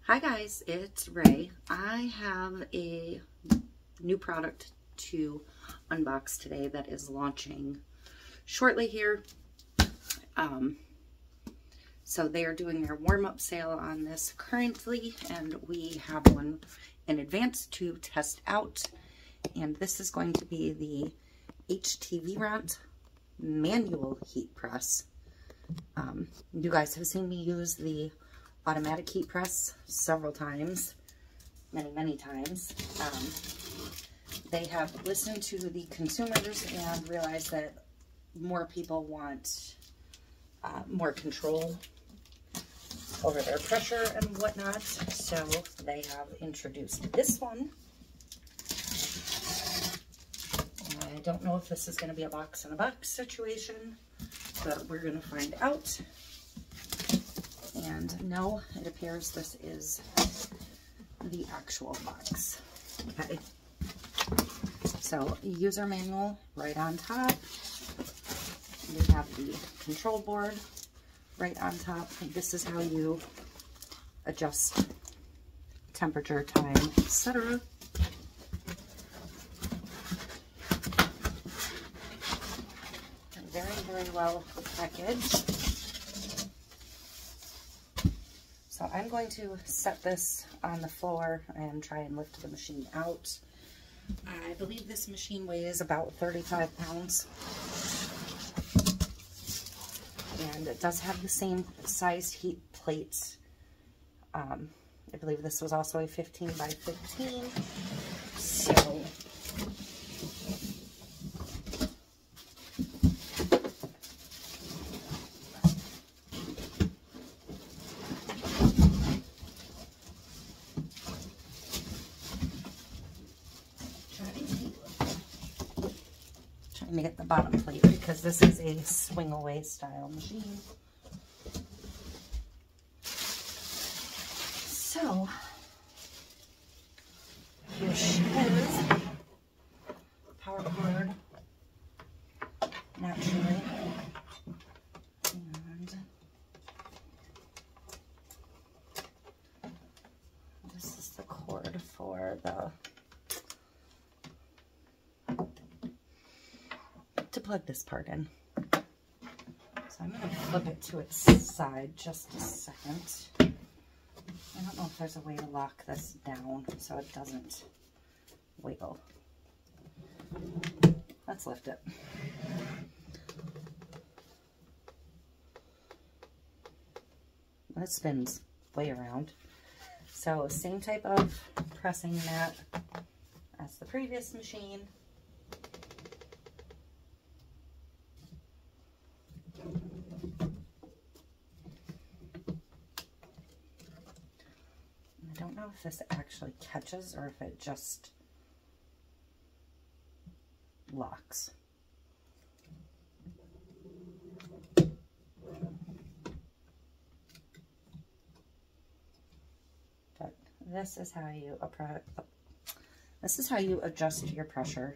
Hi guys, it's Rae. I have a new product to unbox today that is launching shortly here. So they are doing their warm-up sale on this currently, and we have one in advance to test out. And this is going to be the HTVRont Manual Heat Press. You guys have seen me use the automatic heat press several times, many times. They have listened to the consumers and realized that more people want more control over their pressure and whatnot, so they have introduced this one. I don't know if this is going to be a box in a box situation, but we're going to find out. And no, it appears this is the actual box. Okay. So, user manual right on top. We have the control board right on top. This is how you adjust temperature, time, etc. Very well packaged. So I'm going to set this on the floor and try and lift the machine out. I believe this machine weighs about 35 pounds. And it does have the same size heat plates. I believe this was also a 15 by 15. So trying to get the bottom plate because this is a swing away style machine. So here she is, power cord, naturally, and this is the cord for to plug this part in. So I'm going to flip it to its side just a second. I don't know if there's a way to lock this down so it doesn't wiggle. Let's lift it. It spins way around. So same type of pressing mat as the previous machine. I don't know if this actually catches or if it just locks. But this is how you adjust your pressure,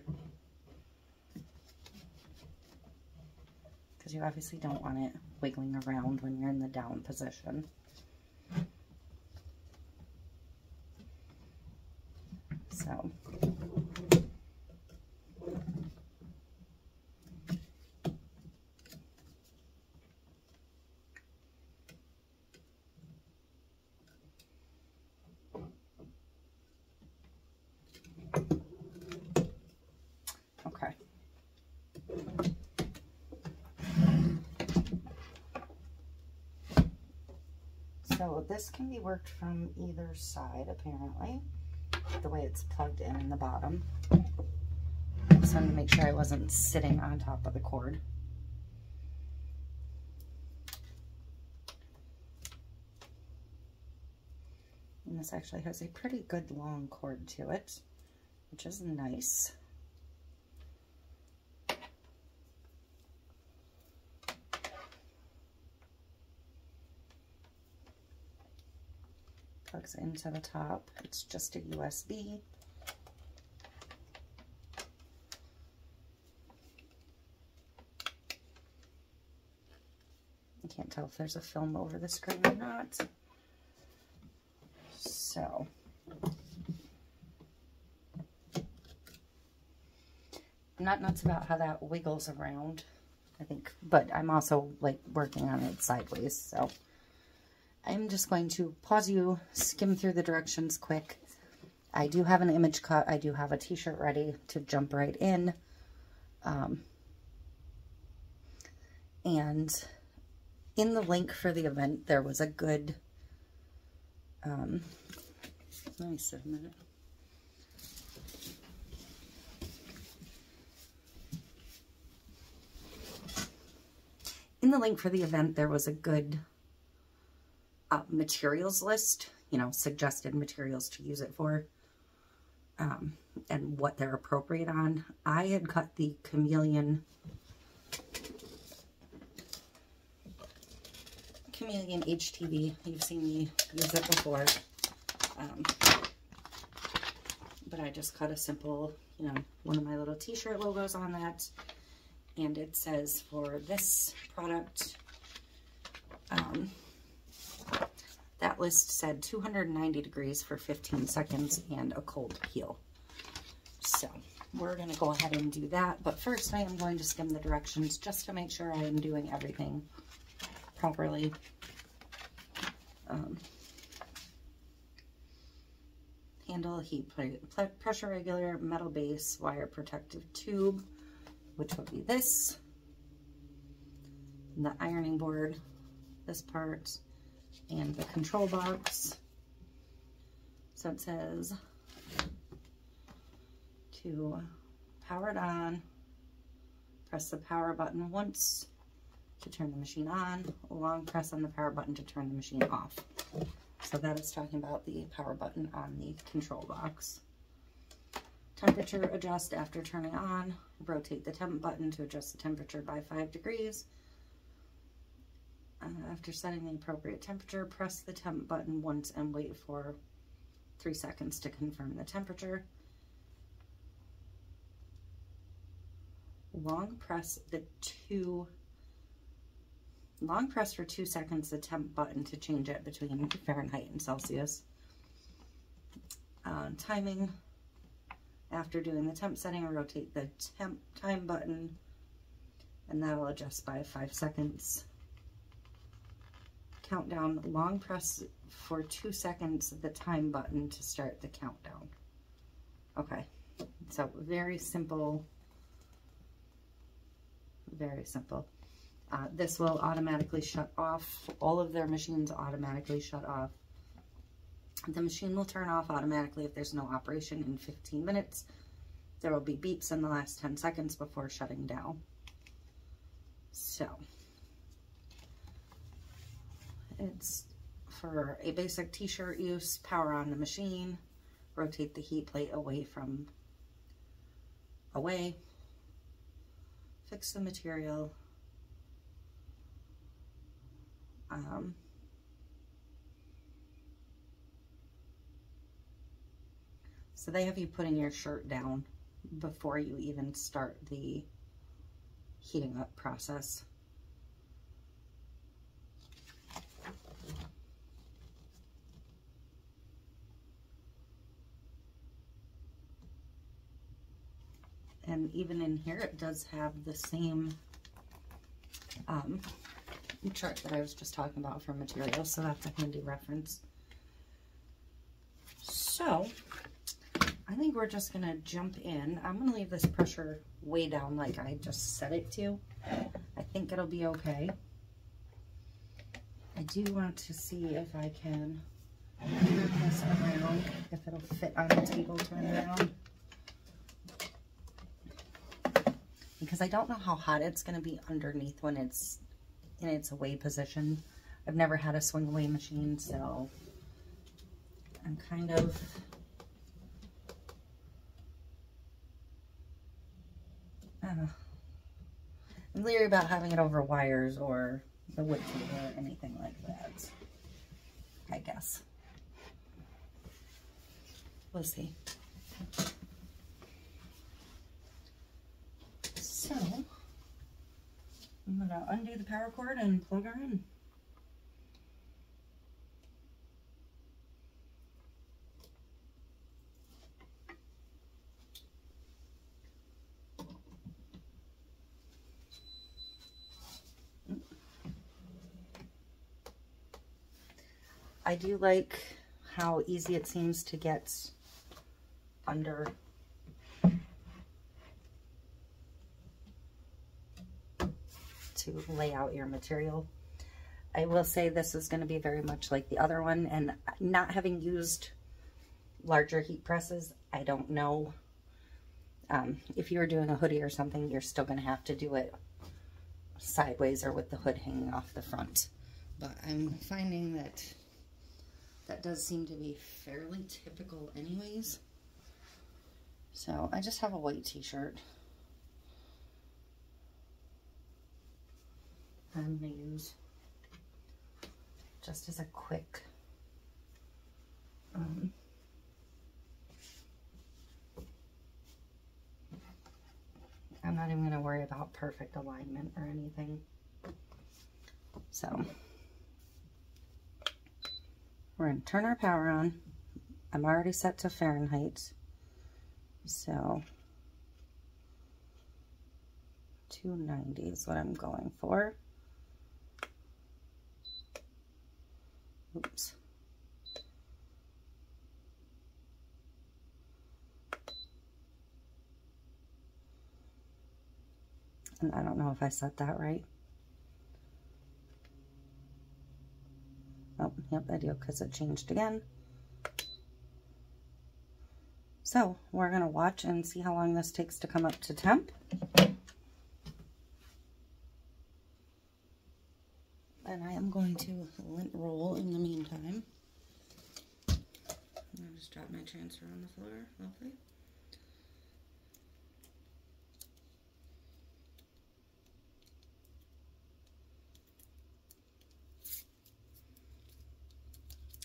because you obviously don't want it wiggling around when you're in the down position. So okay. So this can be worked from either side, apparently, the way it's plugged in the bottom. I just wanted to make sure I wasn't sitting on top of the cord. And this actually has a pretty good long cord to it, which is nice. Plugs into the top. It's just a USB. I can't tell if there's a film over the screen or not. So I'm not nuts about how that wiggles around, I think, but I'm also like working on it sideways. So I'm just going to pause you, skim through the directions quick. I do have an image cut. I do have a t-shirt ready to jump right in. And in the link for the event, there was a good, let me sit a minute. In the link for the event, there was a good materials list, you know, suggested materials to use it for, and what they're appropriate on. I had cut the chameleon HTV. You've seen me use it before. But I just cut a simple, you know, one of my little t-shirt logos on that. And it says for this product, that list said 290 degrees for 15 seconds and a cold peel. So we're going to go ahead and do that. But first I am going to skim the directions just to make sure I am doing everything properly. Handle, heat plate, pressure regulator, metal base, wire protective tube, which would be this, the ironing board, this part, and the control box. So it says to power it on, press the power button once to turn the machine on, long press on the power button to turn the machine off. So that is talking about the power button on the control box. Temperature adjust after turning on, rotate the temp button to adjust the temperature by 5 degrees. After setting the appropriate temperature, press the temp button once and wait for 3 seconds to confirm the temperature. Long press for 2 seconds the temp button to change it between Fahrenheit and Celsius. Timing. After doing the temp setting, rotate the time button and that'll adjust by 5 seconds. Countdown. Long press for 2 seconds the time button to start the countdown. Okay, so very simple. Very simple. This will automatically shut off. All of their machines automatically shut off. The machine will turn off automatically if there's no operation in 15 minutes. There will be beeps in the last 10 seconds before shutting down. So, it's for a basic t-shirt use, power on the machine, rotate the heat plate away, fix the material, so they have you putting your shirt down before you even start the heating up process. And even in here, it does have the same chart that I was just talking about for materials, so that's a handy reference. So I think we're just gonna jump in. I'm gonna leave this pressure way down like I just set it to. I think it'll be okay. I do want to see if I can turn this around, if it'll fit on the table, turn around. Because I don't know how hot it's gonna be underneath when it's in its away position. I've never had a swing away machine, so I'm kind of I'm leery about having it over wires or the wood table or anything like that, I guess. We'll see. So I'm gonna undo the power cord and plug her in. I do like how easy it seems to get under to lay out your material. I will say this is going to be very much like the other one, and not having used larger heat presses, I don't know. If you were doing a hoodie or something, you're still going to have to do it sideways or with the hood hanging off the front. But I'm finding that that does seem to be fairly typical anyways. So I just have a white t-shirt. I'm going to use just as a quick I'm not even going to worry about perfect alignment or anything. So we're going to turn our power on. I'm already set to Fahrenheit. So 290 is what I'm going for. Oops. And I don't know if I set that right. Oh, yep, I do, because it changed again. So we're going to watch and see how long this takes to come up to temp. And I am going to lint roll in the meantime. I'll just drop my transfer on the floor. Lovely.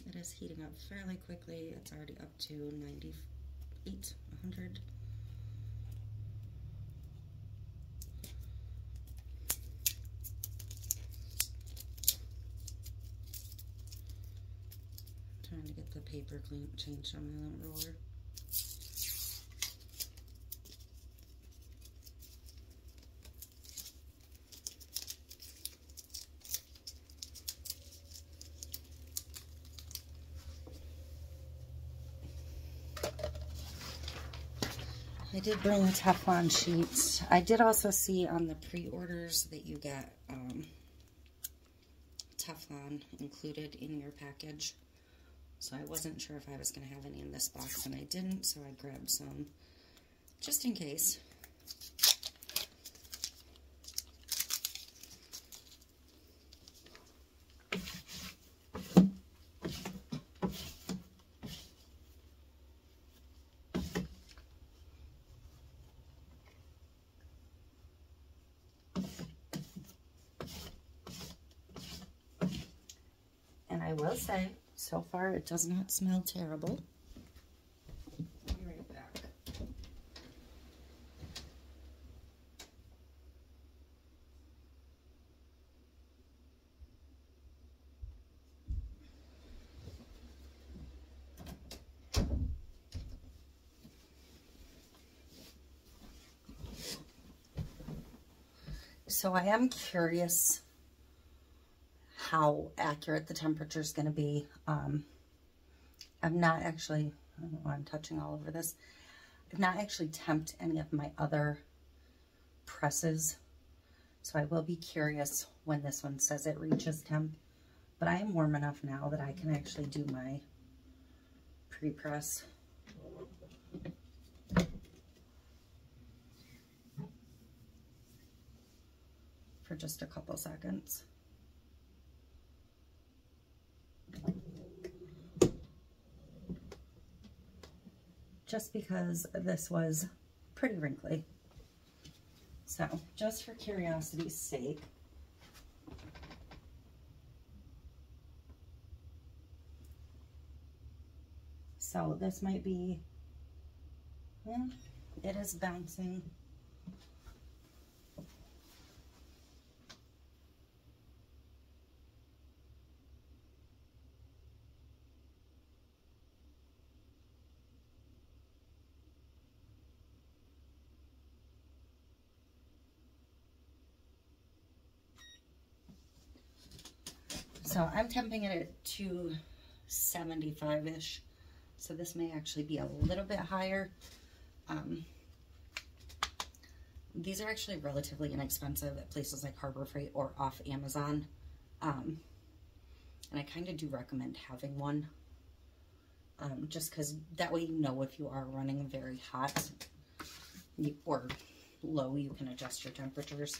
It is heating up fairly quickly. It's already up to 98, 100. Trying to get the paper changed on my lint roller. I did bring a Teflon sheet. I did also see on the pre-orders that you get Teflon included in your package. So I wasn't sure if I was going to have any in this box, and I didn't, so I grabbed some just in case. And I will say, so far it does not smell terrible. I'll be right back. So I am curious how accurate the temperature is going to be. I'm not actually, I don't know why I'm touching all over this. I've not actually temped any of my other presses, so I will be curious when this one says it reaches temp. But I am warm enough now that I can actually do my pre-press. For just a couple seconds. Just because this was pretty wrinkly. So, just for curiosity's sake, so this might be, well, it is bouncing. So I'm temping it at 2 75-ish. So this may actually be a little bit higher. These are actually relatively inexpensive at places like Harbor Freight or off Amazon. And I kind of do recommend having one. Just because that way you know if you are running very hot or low, you can adjust your temperatures.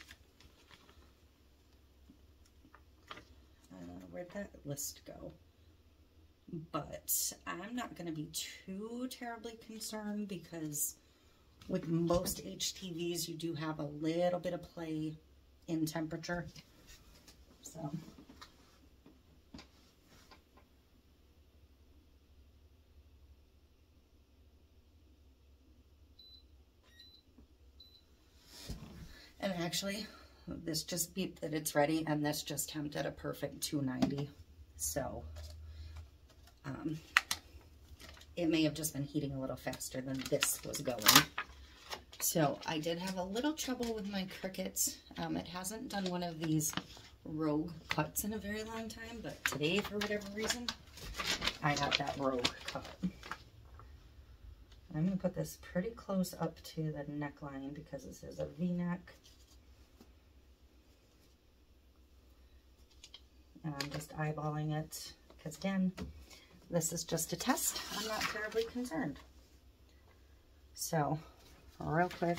Where'd that list go? But I'm not going to be too terribly concerned because with most HTVs, you do have a little bit of play in temperature. So. And actually, this just beeped that it's ready, and this just temped at a perfect 290. So, it may have just been heating a little faster than this was going. So, I did have a little trouble with my Cricut. It hasn't done one of these rogue cuts in a very long time, but today, for whatever reason, I got that rogue cut. I'm going to put this pretty close up to the neckline because this is a V-neck. And I'm just eyeballing it because, again, this is just a test. I'm not terribly concerned. So, real quick,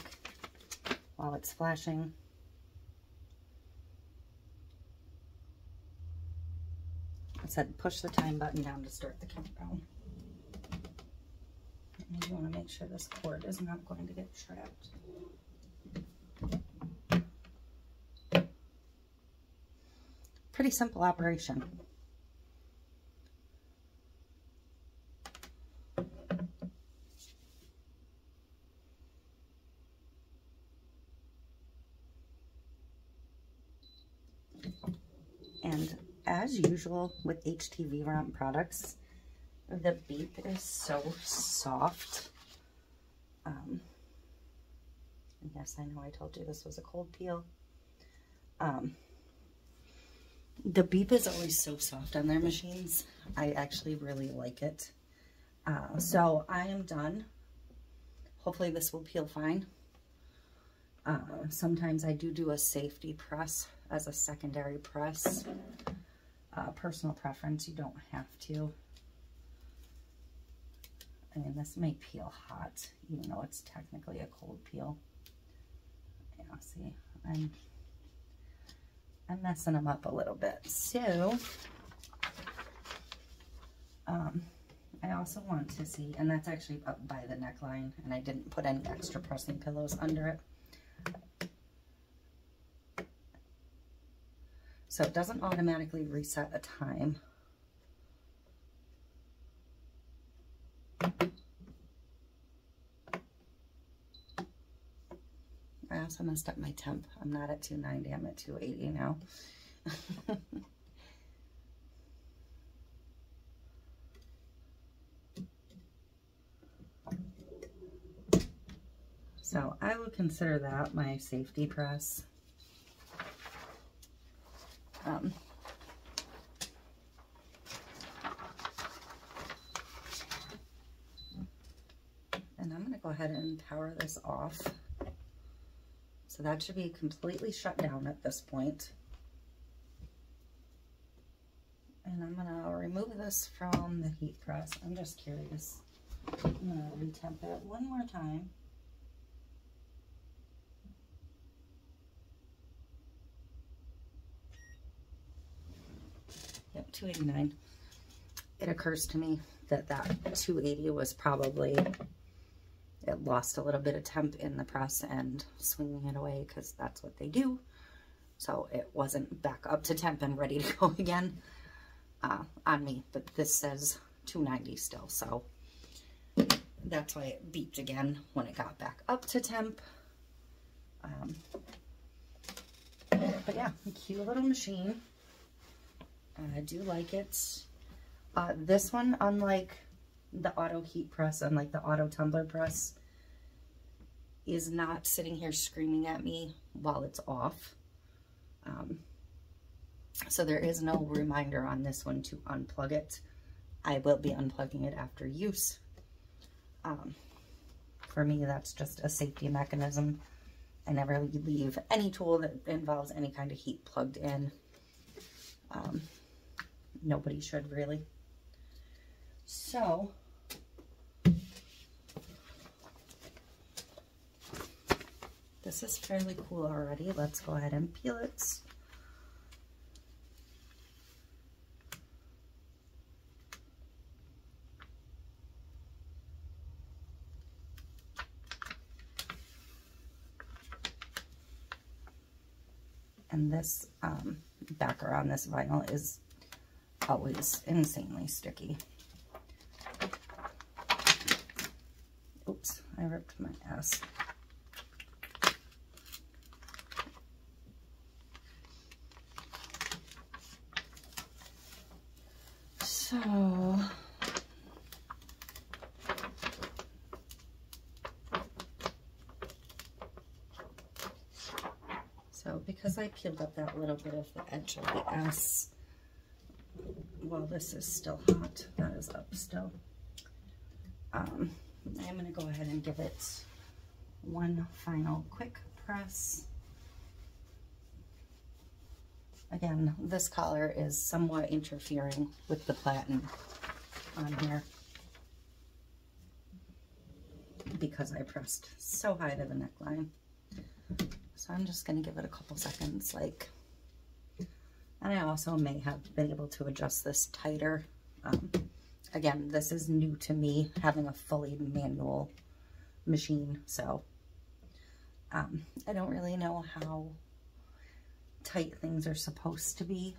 while it's flashing, I said push the time button down to start the countdown. I want to make sure this cord is not going to get trapped. Pretty simple operation. And as usual with HTVRont products, the beep is so soft. Yes, I know I told you this was a cold peel. The beep is always so soft on their machines. I actually really like it. So I am done. Hopefully this will peel fine. Sometimes I do a safety press as a secondary press. Personal preference, you don't have to. I mean, this may peel hot, even though it's technically a cold peel. Yeah, see, I'm messing them up a little bit. So, I also want to see, and that's actually up by the neckline, and I didn't put any extra pressing pillows under it. So it doesn't automatically reset a time. I also messed up my temp. I'm not at 290, I'm at 280 now. So I would consider that my safety press. And I'm going to go ahead and power this off. So that should be completely shut down at this point. And I'm going to remove this from the heat press. I'm just curious. I'm going to retemp it one more time. Yep, 289. It occurs to me that that 280 was probably, it lost a little bit of temp in the press and swinging it away because that's what they do. So it wasn't back up to temp and ready to go again on me. But this says 290 still, so that's why it beeped again when it got back up to temp. But yeah, cute little machine. I do like it. This one, unlike the auto heat press, unlike the auto tumbler press, is not sitting here screaming at me while it's off. So there is no reminder on this one to unplug it. I will be unplugging it after use. For me, that's just a safety mechanism. I never leave any tool that involves any kind of heat plugged in. Nobody should, really. So, this is fairly cool already. Let's go ahead and peel it. And this backer on this vinyl is always insanely sticky. Oops, I ripped my ass. So because I peeled up that little bit of the edge of the S while this is still hot, that is up still, I'm going to go ahead and give it one final quick press. Again, this collar is somewhat interfering with the platen on here because I pressed so high to the neckline. So I'm just going to give it a couple seconds, and I also may have been able to adjust this tighter. Again, this is new to me, having a fully manual machine, so I don't really know how tight things are supposed to be.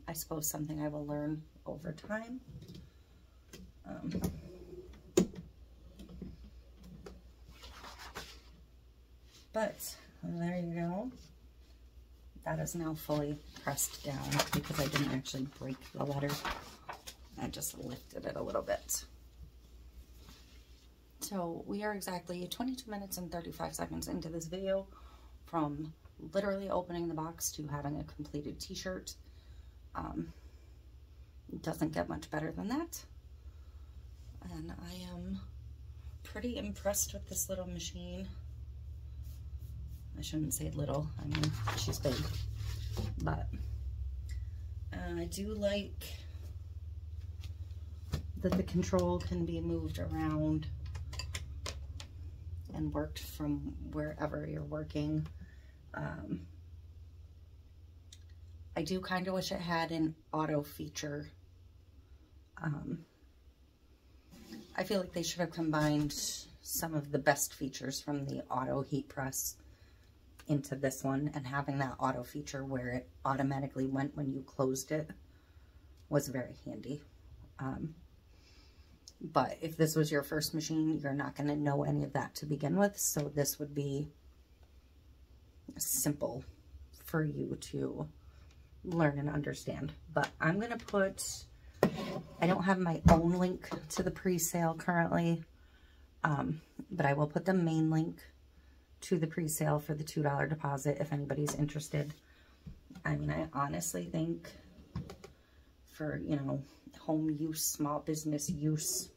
I suppose something I will learn over time. But there you go. That is now fully pressed down because I didn't actually break the letter. I just lifted it a little bit. So we are exactly 22 minutes and 35 seconds into this video, from literally opening the box to having a completed t-shirt. It doesn't get much better than that. And I am pretty impressed with this little machine. I shouldn't say little, I mean, she's big. But I do like that the control can be moved around and worked from wherever you're working. I do kind of wish it had an auto feature. I feel like they should have combined some of the best features from the auto heat press into this one, and having that auto feature where it automatically went when you closed it was very handy. But if this was your first machine, you're not going to know any of that to begin with, so this would be simple for you to learn and understand. But I'm going to put, I don't have my own link to the pre-sale currently, but I will put the main link to the pre-sale for the $2 deposit if anybody's interested. I mean, I honestly think for, you know, home use, small business use,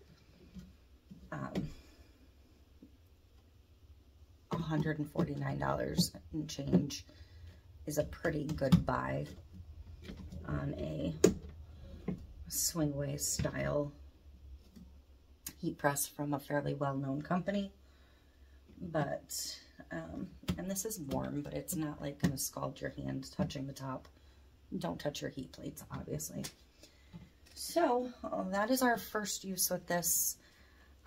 $149 and change is a pretty good buy on a swing-away style heat press from a fairly well-known company. But and this is warm, but it's not like gonna scald your hand touching the top. Don't touch your heat plates, obviously. So that is our first use with this.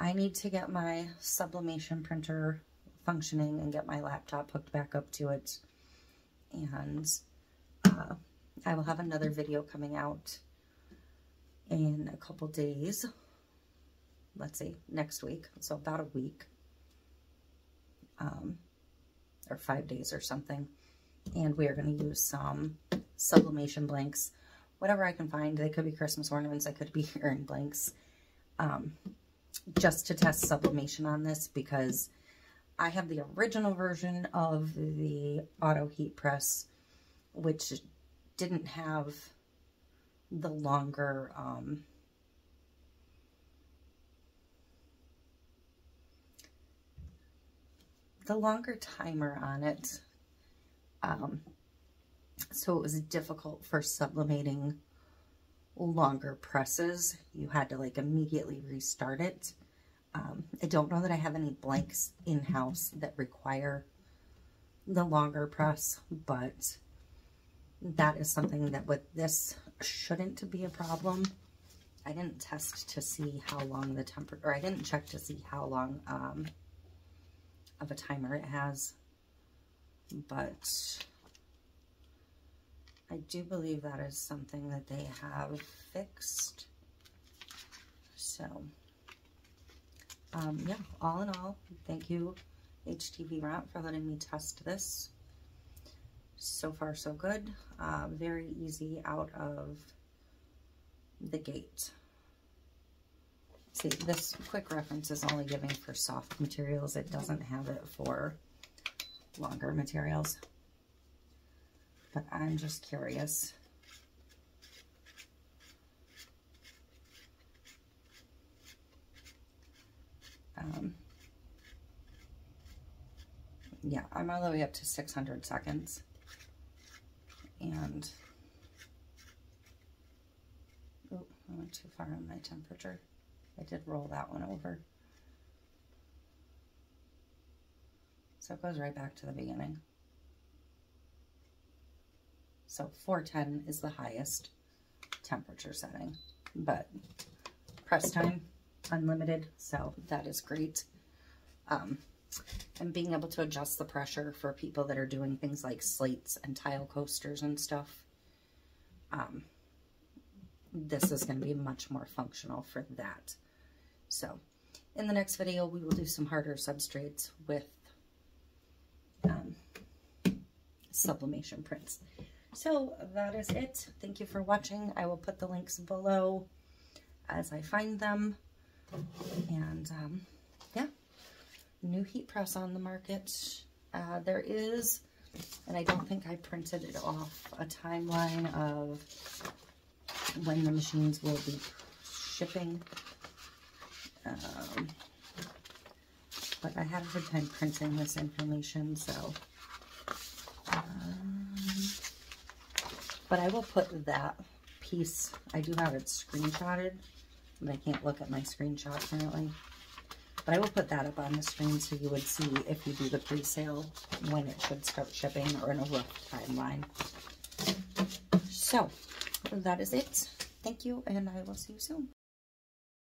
I need to get my sublimation printer functioning and get my laptop hooked back up to it. And I will have another video coming out in a couple days. Let's see, next week. So about a week. Or 5 days or something. And we are going to use some sublimation blanks. Whatever I can find. They could be Christmas ornaments. They could be earring blanks. Just to test sublimation on this, because I have the original version of the auto heat press, which didn't have the longer timer on it. So it was difficult for sublimating longer presses. You had to like immediately restart it. I don't know that I have any blanks in-house that require the longer press, but that is something that with this shouldn't be a problem. I didn't test to see how long the temperature, or I didn't check to see how long of a timer it has, but I do believe that is something that they have fixed. So, yeah, all in all, thank you, HTVRont, for letting me test this. So far, so good. Very easy out of the gate. See, this quick reference is only giving for soft materials. It doesn't have it for longer materials. But I'm just curious. Yeah, I'm all the way up to 600 seconds. And, oh, I went too far on my temperature. I did roll that one over. So it goes right back to the beginning. So 410 is the highest temperature setting, but press time, unlimited, so that is great. And being able to adjust the pressure for people that are doing things like slates and tile coasters and stuff, this is going to be much more functional for that. So in the next video, we will do some harder substrates with sublimation prints. So that is it. Thank you for watching. I will put the links below as I find them. And yeah, new heat press on the market. There is, and I don't think I printed it off, a timeline of when the machines will be shipping. But I had a good time printing this information, so but I will put that piece, I do have it screenshotted, but I can't look at my screenshot currently. But I will put that up on the screen so you would see, if you do the pre-sale, when it should start shipping, or in a rough timeline. So that is it. Thank you, and I will see you soon.